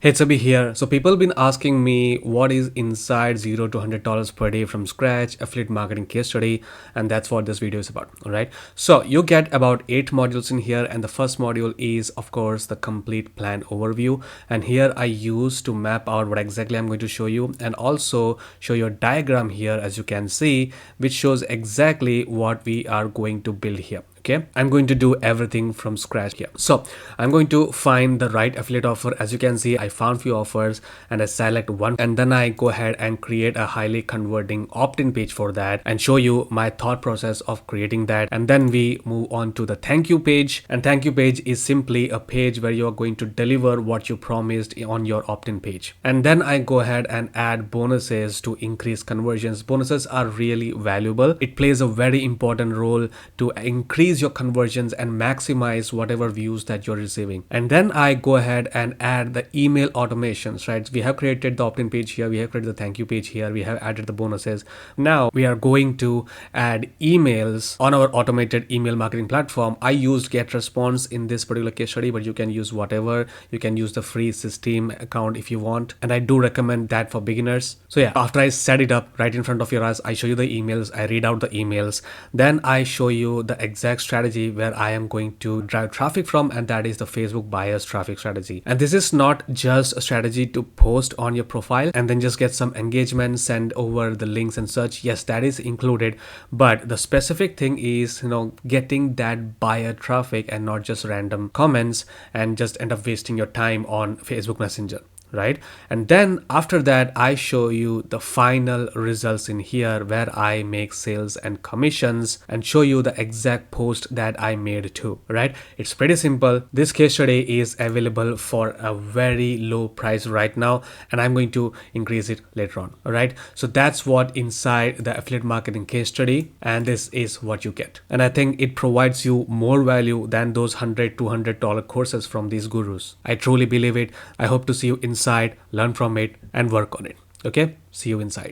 Hey, it's Abhi here. So people been asking me what is inside $0 to $100 per day from scratch affiliate marketing case study, and that's what this video is about. All right. So you get about 8 modules in here, and the first module is of course the complete plan overview. And here I use to map out what exactly I'm going to show you, and also show you a diagram here as you can see, which shows exactly what we are going to build here. Okay, I'm going to do everything from scratch here. So I'm going to find the right affiliate offer. As you can see, I found few offers and I select one, and then I go ahead and create a highly converting opt-in page for that and show you my thought process of creating that. And then we move on to the thank you page, and thank you page is simply a page where you are going to deliver what you promised on your opt-in page. And then I go ahead and add bonuses to increase conversions. Bonuses are really valuable. It plays a very important role to increase your conversions and maximize whatever views that you're receiving. And then I go ahead and add the email automations, right? We have created the opt-in page here, we have created the thank you page here, we have added the bonuses. Now we are going to add emails on our automated email marketing platform. I used GetResponse in this particular case study, but you can use whatever. You can use the free system account if you want, and I do recommend that for beginners. So yeah, after I set it up right in front of your eyes, I show you the emails, I read out the emails, then I show you the exact strategy where I am going to drive traffic from, and that is the Facebook buyers traffic strategy. And this is not just a strategy to post on your profile and then just get some engagement, send over the links and such. Yes, that is included, but the specific thing is, getting that buyer traffic and not just random comments and just end up wasting your time on Facebook Messenger, right? And then after that I show you the final results in here where I make sales and commissions and show you the exact post that I made too, right? It's pretty simple. This case study is available for a very low price right now, and I'm going to increase it later on. All right, so that's what inside the affiliate marketing case study, and this is what you get. And I think it provides you more value than those $100-$200 courses from these gurus. I truly believe it. I hope to see you inside, learn from it and work on it. Okay, see you inside.